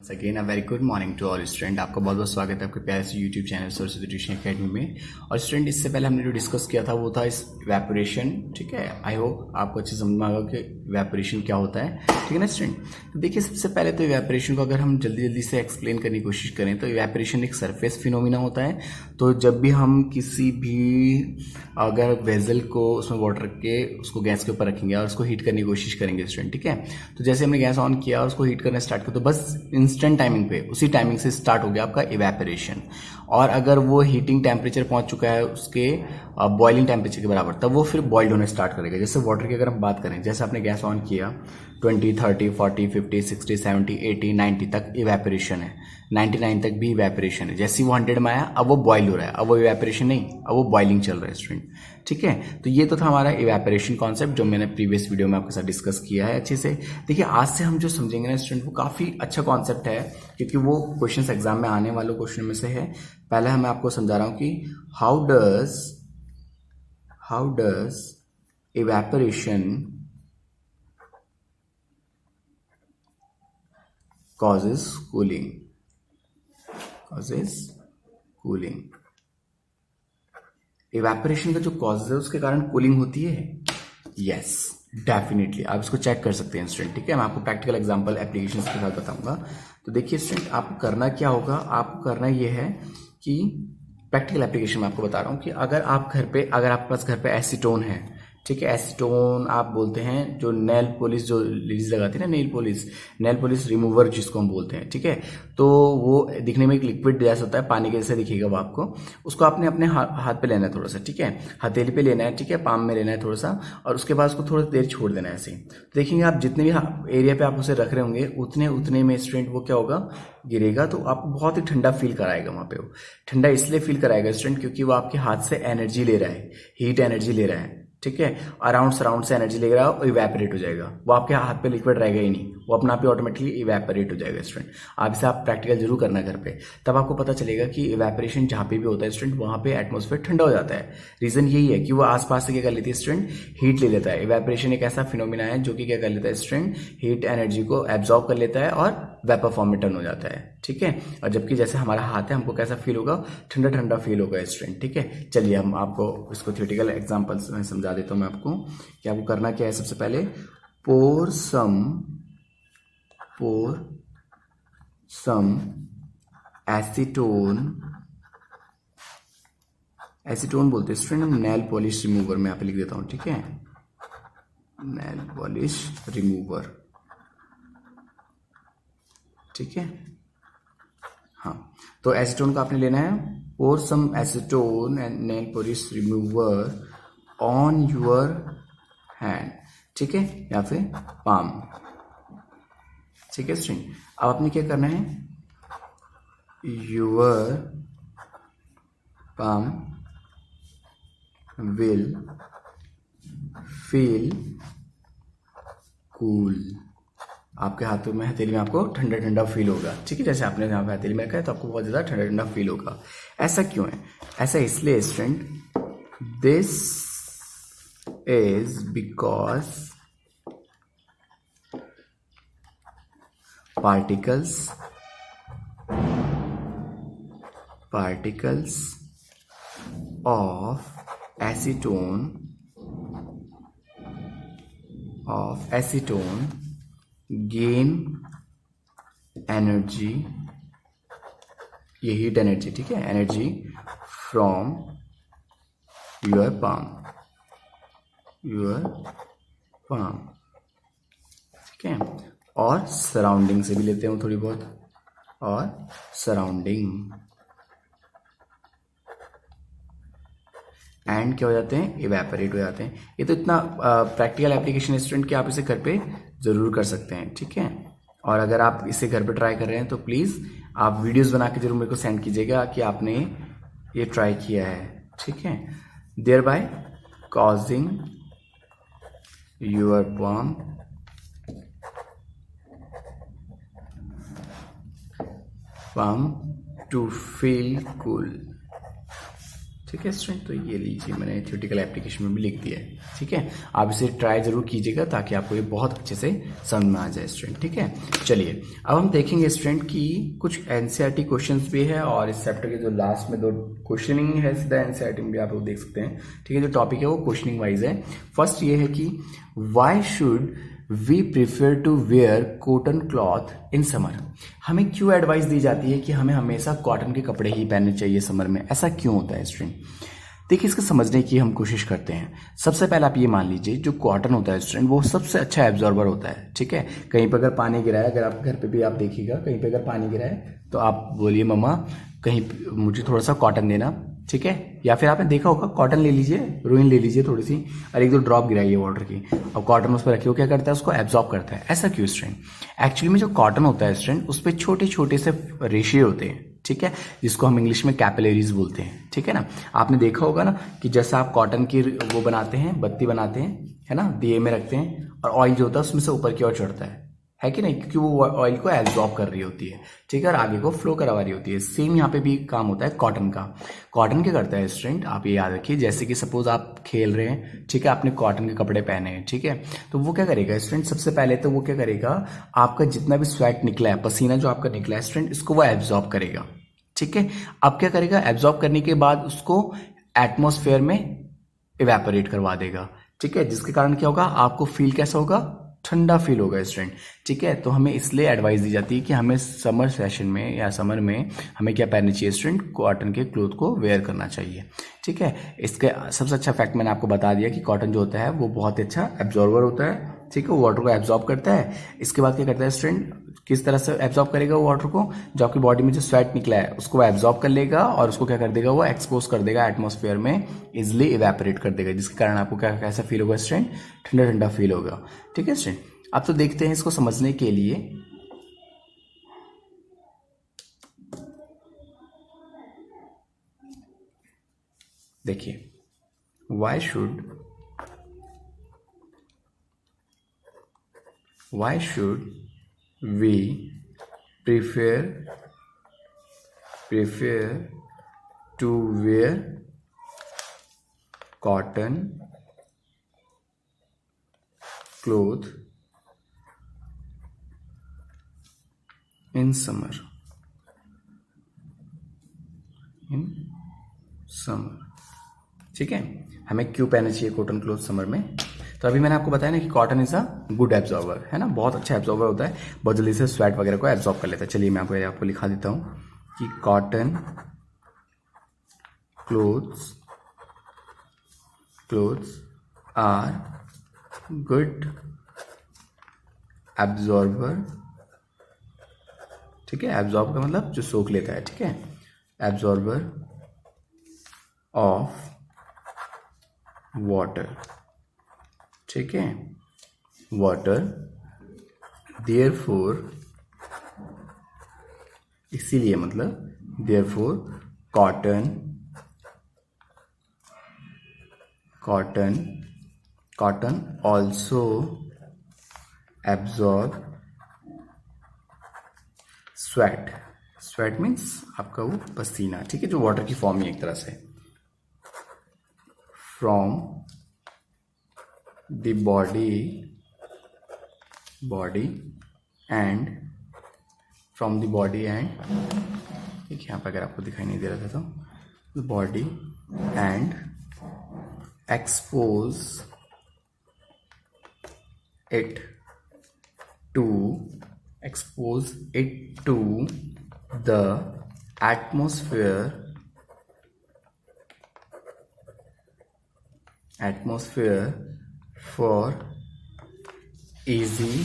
Again a very good morning to all student. आपका बहुत बहुत स्वागत है आपके प्यारे से YouTube channel Saraswati tuition academy में। और स्टूडेंट, इससे पहले हमने जो डिस्कस किया था वो था इस इवेपोरेशन। ठीक है, आई होप आपको अच्छे समझ में आएगा कि इवेपोरेशन क्या होता है। ठीक है ना स्टूडेंट। तो देखिए, सबसे पहले तो इवेपोरेशन को अगर हम जल्दी जल्दी से एक्सप्लेन करने की कोशिश करें तो इवेपोरेशन एक सरफेस फिनोमिना होता है। तो जब भी हम किसी भी अगर वेजल को उसमें वाटर के उसको गैस के ऊपर रखेंगे और उसको हीट करने की कोशिश करेंगे स्टूडेंट, ठीक है, तो जैसे हमने गैस ऑन किया और उसको हीट करना स्टार्ट किया तो बस इंस्टेंट टाइमिंग पे उसी टाइमिंग से स्टार्ट हो गया आपका इवेपोरेशन। और अगर वो हीटिंग टेम्परेचर पहुंच चुका है उसके बॉइलिंग टेम्परेचर के बराबर, तब वो फिर बॉइल्ड होने स्टार्ट करेगा। जैसे वाटर की अगर हम बात करें, जैसे आपने गैस ऑन किया 20, 30, 40, 50, 60, 70, 80, 90 तक इवेपोरेशन है, 99 तक भी इवेपोरेशन है। जैसे ही वो 100 में आया अब वो बॉइल हो रहा है, अब वो इवेपोरेशन नहीं, अब वो बॉइलिंग चल रहा है स्टूडेंट। ठीक है, तो ये तो था हमारा इवेपोरेशन कॉन्सेप्ट जो मैंने प्रीवियस वीडियो में आपके साथ डिस्कस किया है अच्छे से। देखिए, आज से हम जो समझेंगे ना स्टूडेंट, वो काफ़ी अच्छा कॉन्सेप्ट है क्योंकि वो क्वेश्चन एग्जाम में आने वाले क्वेश्चन में से है। पहले मैं आपको समझा रहा हूँ कि how does evaporation causes cooling। Evaporation का जो कॉज है उसके कारण कूलिंग होती है। यस, डेफिनेटली आप इसको चेक कर सकते हैं स्टूडेंट। ठीक है, मैं आपको प्रैक्टिकल एग्जांपल एप्लीकेशंस के साथ बताऊंगा। तो देखिए स्टूडेंट, आपको करना क्या होगा, आपको करना ये है कि प्रैक्टिकल एप्लीकेशन में आपको बता रहा हूँ कि अगर आपके पास घर पे एसीटोन है, ठीक है, एसीटोन आप बोलते हैं जो नेल पॉलिश जो लेडीज लगाती है ना, नेल पॉलिश रिमूवर जिसको हम बोलते हैं। ठीक है, तो वो दिखने में एक लिक्विड जैसा होता है, पानी के जैसे दिखेगा वो आपको। उसको आपने अपने हाथ पे लेना है थोड़ा सा, ठीक है, हथेली पे लेना है, ठीक है, पाम में लेना है थोड़ा सा, और उसके बाद उसको थोड़ी देर छोड़ देना है ऐसे ही। तो देखेंगे आप जितने भी एरिया पे आप उसे रख रहे होंगे उतने उतने में स्टूडेंट वो क्या होगा, गिरेगा। तो आपको बहुत ही ठंडा फील कराएगा वहां पे। वो ठंडा इसलिए फील कराएगा स्टूडेंट क्योंकि वो आपके हाथ से एनर्जी ले रहा है, हीट एनर्जी ले रहा है। ठीक है, अराउंड सराउंड से एनर्जी ले रहा है और इवेपोरेट हो जाएगा। वो आपके हाथ पे लिक्विड रहेगा ही नहीं, वो अपना आप ही ऑटोमेटिकली इवेपोरेट हो जाएगा स्टूडेंट। आप इसे आप प्रैक्टिकल जरूर करना घर पे, तब आपको पता चलेगा कि इवेपोरेशन जहां पे भी होता है स्टूडेंट वहां पे एटमॉस्फेयर ठंडा हो जाता है। रीजन यही है कि वो आसपास से क्या कर लेती है स्टूडेंट, हीट ले लेता है। इवेपोरेशन एक ऐसा फिनोमिना है जो कि क्या कर लेता है स्टूडेंट, हीट एनर्जी को एब्जॉर्ब कर लेता है और वेपर फॉर्म में टर्न हो जाता है। ठीक है, और जबकि जैसे हमारा हाथ है, हमको कैसा फील होगा, ठंडा ठंडा फील होगा स्टूडेंट। ठीक है, चलिए हम आपको इसको थियोरेटिकल एग्जांपल्स में समझा देता हूं मैं आपको कि आपको करना क्या है। सबसे पहले pour some एसीटोन बोलते हैं स्टूडेंट हम नेल पॉलिश रिमूवर में यहाँ पे लिख देता हूं। ठीक है, नेल पॉलिश रिमूवर। ठीक है, हाँ, तो एसीटोन का आपने लेना है, pour some acetone and nail polish remover on your hand। ठीक है, या फिर पाम। ठीक है स्टूडेंट, अब आपने क्या करना है, your palm will feel cool. आपके हाथों में, हथेली में आपको ठंडा ठंडा फील होगा। ठीक है, जैसे आपने यहाँ पे हथेली में रखा है तो आपको बहुत ज्यादा ठंडा ठंडा फील होगा। ऐसा क्यों है, ऐसा इसलिए student, this is because particles of acetone gain energy, ये हीट एनर्जी, ठीक है, एनर्जी फ्रॉम योर पाम। ठीक है, और सराउंडिंग से भी लेते हैं थोड़ी बहुत, और सराउंडिंग एंड क्या हो जाते हैं, इवेपोरेट हो जाते हैं। ये तो इतना प्रैक्टिकल एप्लीकेशन स्टूडेंट कि आप इसे घर पे जरूर कर सकते हैं। ठीक है, और अगर आप इसे घर पे ट्राई कर रहे हैं तो प्लीज आप वीडियोस बना के जरूर मेरे को सेंड कीजिएगा कि आपने ये ट्राई किया है। ठीक है, thereby causing your palm to feel cool। ठीक है स्टूडेंट, तो ये लीजिए मैंने थ्योरेटिकल एप्लीकेशन में भी लिख दिया है। ठीक है, आप इसे ट्राई जरूर कीजिएगा ताकि आपको ये बहुत अच्छे से समझ में आ जाए स्टूडेंट। ठीक है, चलिए अब हम देखेंगे स्टूडेंट की कुछ एनसीईआरटी क्वेश्चंस भी है और इस चैप्टर के जो लास्ट में 2 क्वेश्चनिंग है सीधा एनसीईआरटी में भी आप लोग देख सकते हैं। ठीक है, जो टॉपिक है वो क्वेश्चनिंग वाइज है। फर्स्ट ये है कि why should we prefer to wear cotton cloth in summer. हमें क्यों एडवाइस दी जाती है कि हमें हमेशा कॉटन के कपड़े ही पहनने चाहिए समर में, ऐसा क्यों होता है स्टूडेंट? देखिए, इसको समझने की हम कोशिश करते हैं। सबसे पहले आप ये मान लीजिए जो कॉटन होता है स्टूडेंट वो सबसे अच्छा एब्जॉर्बर होता है। ठीक है, कहीं पर अगर पानी गिरा है, अगर आप घर पे भी आप देखिएगा कहीं पे अगर पानी गिरा है तो आप बोलिए मम्मा कहीं मुझे थोड़ा सा कॉटन देना। ठीक है, या फिर आपने देखा होगा कॉटन ले लीजिए, रुई ले लीजिए थोड़ी सी और 1-2 ड्रॉप गिराइए वाटर की और कॉटन उस पर रखिए, वो क्या करता है उसको एब्जॉर्ब करता है। ऐसा क्यों स्टूडेंट? एक्चुअली में जो कॉटन होता है स्टूडेंट उस पर छोटे छोटे से रेशे होते हैं। ठीक है, जिसको हम इंग्लिश में कैपिलरीज बोलते हैं। ठीक है ना, आपने देखा होगा ना कि जैसे आप कॉटन की वो बनाते हैं, बत्ती बनाते हैं, है ना, दिए में रखते हैं और ऑयल जो होता है उसमें से ऊपर की ओर चढ़ता है कि नहीं, क्योंकि वो ऑयल को एब्जॉर्ब कर रही होती है। ठीक है, और आगे को फ्लो करवा रही होती है। सेम यहाँ पे भी काम होता है कॉटन का। कॉटन क्या करता है स्टूडेंट, आप ये याद रखिए, जैसे कि सपोज आप खेल रहे हैं, ठीक है, आपने कॉटन के कपड़े पहने हैं, ठीक है, तो वो क्या करेगा स्टूडेंट, सबसे पहले तो वो क्या करेगा, आपका जितना भी स्वेट निकला है, पसीना जो आपका निकला है स्टूडेंट, इसको वो एब्जॉर्ब करेगा। ठीक है, अब क्या करेगा, एब्जॉर्ब करने के बाद उसको एटमॉस्फेयर में इवेपोरेट करवा देगा। ठीक है, जिसके कारण क्या होगा, आपको फील कैसा होगा, ठंडा फील होगा स्टूडेंट। ठीक है, तो हमें इसलिए एडवाइस दी जाती है कि हमें समर सेशन में या समर में हमें क्या पहनना चाहिए स्टूडेंट, कॉटन के क्लोथ को वेयर करना चाहिए। ठीक है, इसके सबसे अच्छा फैक्ट मैंने आपको बता दिया कि कॉटन जो होता है वो बहुत अच्छा एब्जॉर्बर होता है। ठीक है, वो वाटर को एब्जॉर्ब करता है। इसके बाद क्या करता है स्टूडेंट, किस तरह से एब्जॉर्ब करेगा वो वाटर को, जो आपकी बॉडी में जो स्वेट निकला है उसको वो एब्जॉर्ब कर लेगा और उसको क्या कर देगा, वो एक्सपोज कर देगा एटमॉस्फेयर में, इजिली इवेपोरेट कर देगा, जिसके कारण आपको क्या कैसा फील होगा स्टूडेंट, ठंडा ठंडा फील होगा। ठीक है स्टूडेंट, अब तो देखते हैं इसको समझने के लिए। देखिए, why should we prefer to wear cotton cloth in summer. ठीक है, हमें क्यों पहनना चाहिए कॉटन क्लोथ समर में? तो अभी मैंने आपको बताया ना कि cotton is a good absorber, है ना, बहुत अच्छा एब्जॉर्बर होता है, बहुत जल्दी से स्वेट वगैरह को एब्जॉर्ब कर लेता है। चलिए मैं आपको लिखा देता हूं कि cotton clothes are good absorber. ठीक है, एब्जॉर्ब का मतलब जो सोख लेता है। ठीक है, एब्जॉर्बर ऑफ वाटर। ठीक है, वाटर, देयरफॉर, इसीलिए मतलब therefore cotton also absorb sweat means आपका वो पसीना। ठीक है, जो वाटर की फॉर्म है एक तरह से, फ्रॉम द बॉडी एंड ठीक है, यहाँ पर अगर आपको दिखाई नहीं दे रहा था तो body and expose it to the atmosphere for easy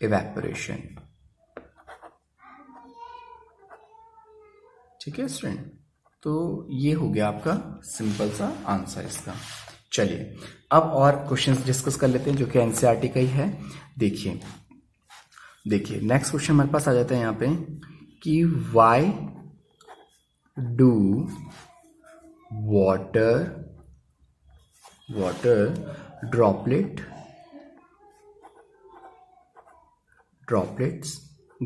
evaporation। ठीक है स्टूडेंट, तो ये हो गया आपका सिंपल सा आंसर इसका। चलिए अब और क्वेश्चंस डिस्कस कर लेते हैं जो कि एनसीईआरटी का ही है। देखिए नेक्स्ट क्वेश्चन हमारे पास आ जाता है यहाँ पे कि why do water droplets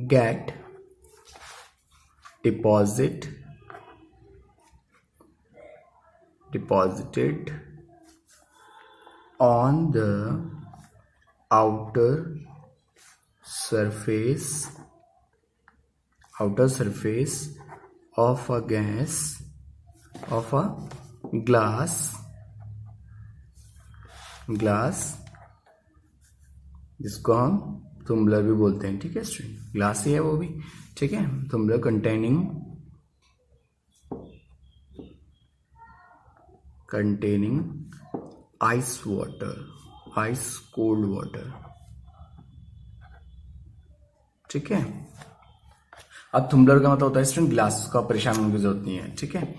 get deposited on the outer surface of a glass जिसको हम तुम्बलर भी बोलते हैं, ठीक है स्टूडेंट, ग्लास ही है वो भी, ठीक है, तुम्बलर containing ice cold water, ठीक है। अब तुम्बलर का मतलब होता है स्टूडेंट ग्लास, का परेशान होने की जरूरत नहीं है, ठीक है।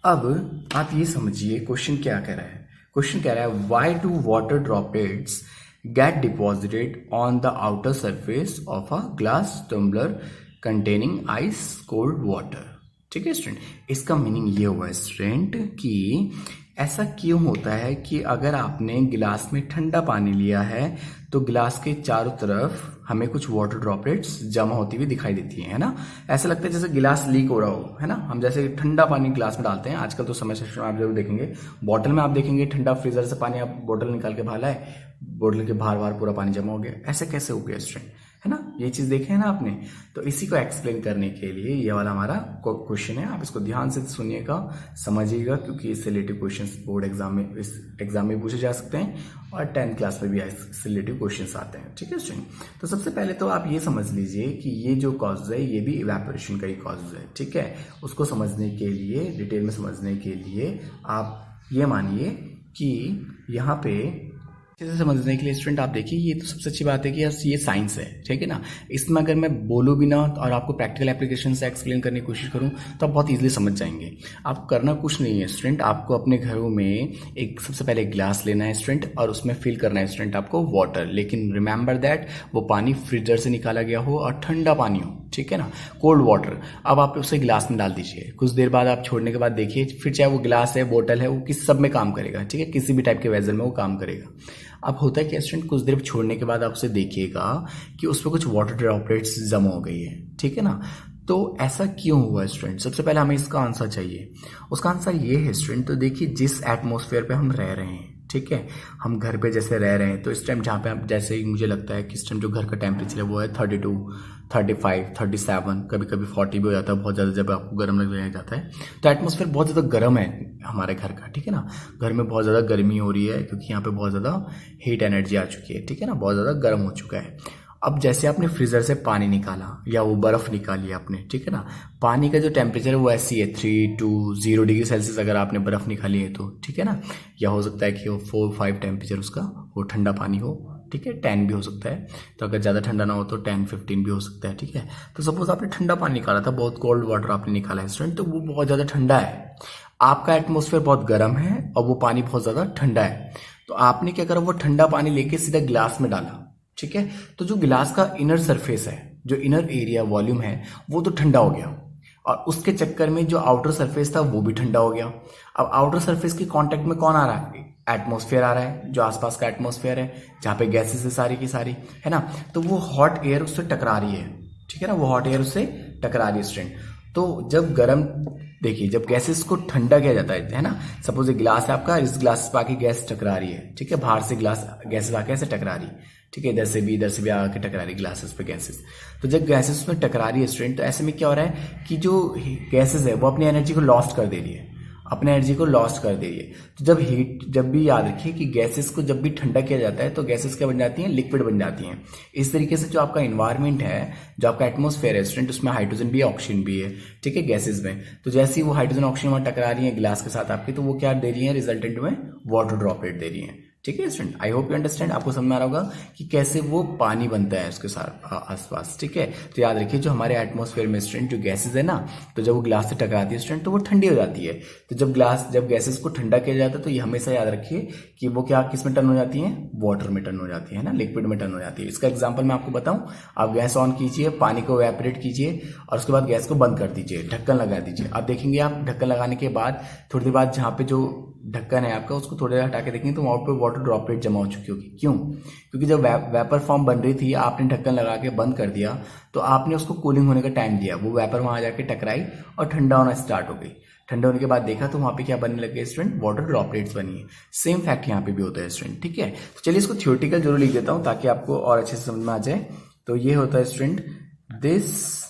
अब आप ये समझिए क्वेश्चन क्या कह रहा है। क्वेश्चन कह रहा है why do water droplets get deposited on the outer surface of a glass tumbler containing ice cold water, ठीक है स्टूडेंट। इसका मीनिंग ये हुआ स्टूडेंट कि ऐसा क्यों होता है कि अगर आपने गिलास में ठंडा पानी लिया है तो गिलास के चारों तरफ हमें कुछ वाटर ड्रॉपलेट्स जमा होती हुई दिखाई देती है ना। ऐसा लगता है जैसे गिलास लीक हो रहा हो, है ना। हम जैसे ठंडा पानी गिलास में डालते हैं, आजकल तो समय सेक्शन में आप जरूर देखेंगे, बॉटल में आप देखेंगे ठंडा फ्रीजर से पानी आप बोतल निकाल के बाहर लाए, बोतल के बाहर पूरा पानी जमा हो गया, ऐसे कैसे हो गया स्टूडेंट, है ना। ये चीज देखे है ना आपने। तो इसी को एक्सप्लेन करने के लिए ये वाला हमारा क्वेश्चन है। आप इसको ध्यान से सुनिएगा, समझिएगा, क्योंकि इससे रिलेटिव क्वेश्चंस बोर्ड एग्जाम में, इस एग्जाम में पूछे जा सकते हैं और 10th क्लास में भी इससे रिलेटिव क्वेश्चंस आते हैं, ठीक है स्टूडेंट। तो सबसे पहले तो आप ये समझ लीजिए कि ये जो कॉज है ये भी इवेपोरेशन का ही कॉज है, ठीक है। उसको समझने के लिए, डिटेल में समझने के लिए आप ये मानिए कि यहाँ पे अच्छे से समझने के लिए स्टूडेंट आप देखिए, ये तो सबसे अच्छी बात है कि ये साइंस है, ठीक है ना। इसमें अगर मैं बोलूँ भी ना और आपको प्रैक्टिकल एप्लीकेशन से एक्सप्लेन करने की कोशिश करूँ तो आप बहुत इजीली समझ जाएंगे। आपको करना कुछ नहीं है स्टूडेंट, आपको अपने घरों में एक सबसे पहले ग्लास लेना है स्टूडेंट और उसमें फिल करना है स्टूडेंट आपको वाटर, लेकिन रिमेंबर दैट वो पानी फ्रीजर से निकाला गया हो और ठंडा पानी हो, ठीक है ना, कोल्ड वाटर। अब आप उसे गिलास में डाल दीजिए, कुछ देर बाद आप छोड़ने के बाद देखिए, फिर चाहे वो गिलास है, बोतल है, वो किस सब में काम करेगा, ठीक है, किसी भी टाइप के वेजल में वो काम करेगा। अब होता है कि स्टूडेंट कुछ देर छोड़ने के बाद आप उसे देखिएगा कि उस पर कुछ वाटर ड्रॉपलेट्स जमा हो गई है, ठीक है ना। तो ऐसा क्यों हुआ स्टूडेंट, सबसे पहले हमें इसका आंसर चाहिए। उसका आंसर ये है स्टूडेंट, तो देखिए जिस एटमॉस्फेयर पे हम रह रहे हैं, ठीक है, हम घर पे जैसे रह रहे हैं, तो इस टाइम जहाँ पे आप, जैसे ही मुझे लगता है कि इस टाइम जो घर का टेम्परेचर है वो है 32, 35, 37, कभी कभी 40 भी हो जाता है बहुत ज़्यादा, जब आपको गर्म लगने लग जाता है। तो एटमॉस्फेयर बहुत ज़्यादा गर्म है हमारे घर का, ठीक है ना। घर में बहुत ज़्यादा गर्मी हो रही है क्योंकि यहाँ पे बहुत ज़्यादा हीट एनर्जी आ चुकी है, ठीक है ना, बहुत ज़्यादा गर्म हो चुका है। अब जैसे आपने फ्रीजर से पानी निकाला या वो बर्फ निकाली आपने, ठीक है ना, पानी का जो टेम्परेचर है वो ऐसी है 3 to 0 डिग्री सेल्सियस अगर आपने बर्फ निकाली है तो, ठीक है ना। या हो सकता है कि वो 4-5 टेम्परेचर उसका वो ठंडा पानी हो, ठीक है, 10 भी हो सकता है। तो अगर ज़्यादा ठंडा ना हो तो 10-15 भी हो सकता है, ठीक है। तो सपोज आपने ठंडा पानी निकाला था, बहुत कोल्ड वाटर आपने निकाला है स्टूडेंट, तो वो बहुत ज़्यादा ठंडा है। आपका एटमॉस्फेयर बहुत गर्म है और वो पानी बहुत ज़्यादा ठंडा है। तो आपने क्या करा, वो ठंडा पानी लेके सीधा गिलास में डाला, ठीक है। तो जो गिलास का इनर सरफेस है, जो इनर एरिया वॉल्यूम है, वो तो ठंडा हो गया और उसके चक्कर में जो आउटर सरफेस था वो भी ठंडा हो गया। अब आउटर सरफेस के कांटेक्ट में कौन आ रहा है, एटमॉस्फेयर आ रहा है, जो आसपास का एटमॉस्फेयर है जहाँ पे गैसेस है सारी की सारी, है ना। तो वो हॉट एयर उससे टकरा रही है, ठीक है ना, वो हॉट एयर उससे टकरा रही है स्टूडेंट। तो जब गर्म, देखिए जब गैसेस को ठंडा किया जाता है ना, सपोज एक गिलास है आपका, इस गिलास पे आके गैस टकरा रही है, ठीक है, बाहर से गैसेस आके ऐसे टकरा रही है, ठीक है, इधर से भी आके टकरा रही है ग्लासेस पे गैसेस। तो जब गैसेस में टकरा रही है स्टूडेंट, तो ऐसे में क्या हो रहा है कि जो गैसेस है वो अपनी एनर्जी को लॉस्ट कर दे रही है, अपने एनर्जी को लॉस्ट कर दे रही है। तो जब भी याद रखिए कि गैसेस को जब भी ठंडा किया जाता है तो गैसेस क्या बन जाती हैं, लिक्विड बन जाती हैं। इस तरीके से जो आपका इन्वायरमेंट है, जो आपका एटमॉस्फेयर है स्टूडेंट, उसमें हाइड्रोजन भी है, ऑक्सीजन भी है, ठीक है, गैसेस में। तो जैसे ही वो हाइड्रोजन ऑक्सीजन वहां टकरा रही है गिलास के साथ आपकी, तो वो क्या दे रही है, रिजल्टेंट में वाटर ड्रॉपलेट दे रही है, ठीक है student. I hope you understand, आपको समझ में आ रहा होगा कि कैसे वो पानी बनता है उसके साथ आसपास, ठीक है। तो याद रखिए जो हमारे एटमॉस्फेयर में स्टूडेंट जो गैसेस है ना, तो जब वो ग्लास से टकराती है स्टूडेंट तो वो ठंडी हो जाती है। तो जब गैसेस को ठंडा किया जाता है तो ये हमेशा याद रखिए कि वो क्या किस में टर्न हो जाती है, वाटर में टर्न हो जाती है ना, लिक्विड में टर्न हो जाती है। इसका एग्जाम्पल मैं आपको बताऊं, आप गैस ऑन कीजिए, पानी को एवेपोरेट कीजिए और उसके बाद गैस को बंद कर दीजिए, ढक्कन लगा दीजिए। अब देखेंगे आप ढक्कन लगाने के बाद थोड़ी देर बाद जहाँ पे जो ढक्कन है आपका, उसको थोड़ा हटा के देखेंगे तो वहां पर वाटर ड्रॉपलेट जमा हो चुकी होगी। क्यों? क्योंकि जब वेपर फॉर्म बन रही थी, आपने ढक्कन लगा के बंद कर दिया, तो आपने उसको कूलिंग होने का टाइम दिया, वो वेपर वहां जाके टकराई और ठंडा होना स्टार्ट हो गई। ठंडा होने के बाद देखा तो वहां पे क्या बनने लगे स्टूडेंट? वाटर ड्रॉपलेट्स बनी है। सेम फैक्ट यहाँ पे भी होता है स्टूडेंट, ठीक है। तो चलिए इसको थियोरेटिकल जरूर लिख देता हूं ताकि आपको और अच्छे से समझ में आ जाए। तो ये होता है student, this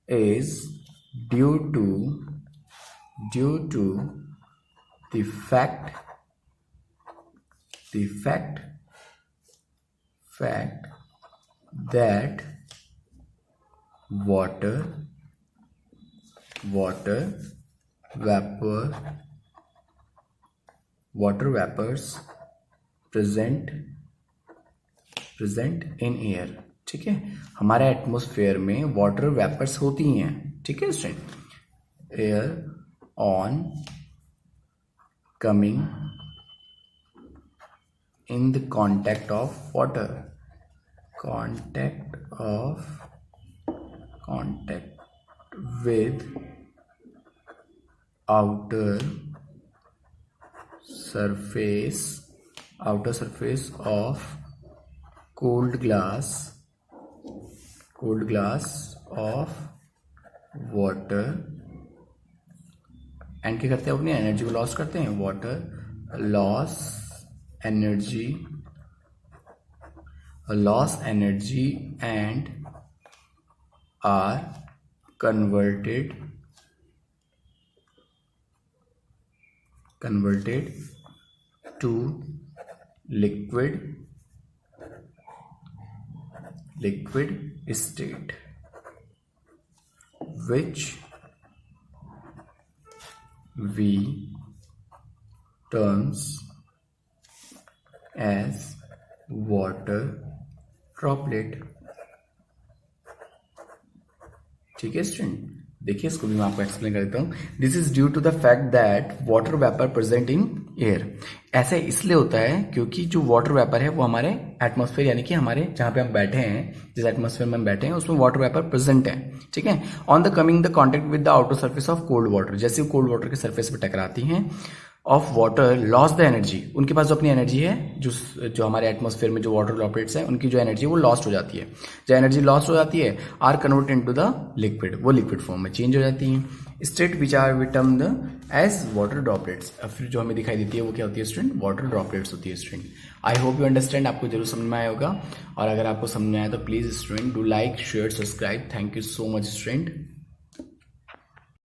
is due to the fact that water vapors present in air, ठीक है। हमारे एटमॉस्फेयर में वाटर वेपर्स होती हैं, ठीक है student. Air on coming in the contact of water, contact with outer surface of cold glass of water, and क्या करते हैं? अपनी एनर्जी को लॉस करते हैं। Water loss energy and are converted to liquid state, which we terms as water droplet, ठीक है student. देखिए इसको भी मैं आपको एक्सप्लेन कर देता हूँ। This is due to the fact that water vapour present in air. ऐसा इसलिए होता है क्योंकि जो वाटर वेपर है वो हमारे एटमॉस्फेयर यानी कि हमारे जहां पे हम बैठे हैं, जिस एटमॉस्फेयर में हम बैठे हैं उसमें वाटर वेपर प्रेजेंट है, ठीक है। On the coming the contact with the outer surface of cold water, जैसे वो कोल्ड वाटर के सर्फेस पे टकराती हैं, of water loss the energy, उनके पास जो अपनी एनर्जी है, जो हमारे एटमॉस्फेयर में जो वाटर ड्रॉपलेट्स हैं उनकी जो एनर्जी है वो लॉस्ट हो जाती है। जो एनर्जी लॉस्ट हो जाती है or convert into the liquid, वो लिक्विड फॉर्म में चेंज हो जाती है। State which are termed as water droplets, फिर जो हमें दिखाई देती है वो क्या होती है स्टूडेंट? वाटर ड्रॉपलेट्स होती है student. I hope you understand, आपको जरूर समझ में आया होगा। और अगर आपको समझ में आया तो please student do like, share, subscribe. Thank you so much student.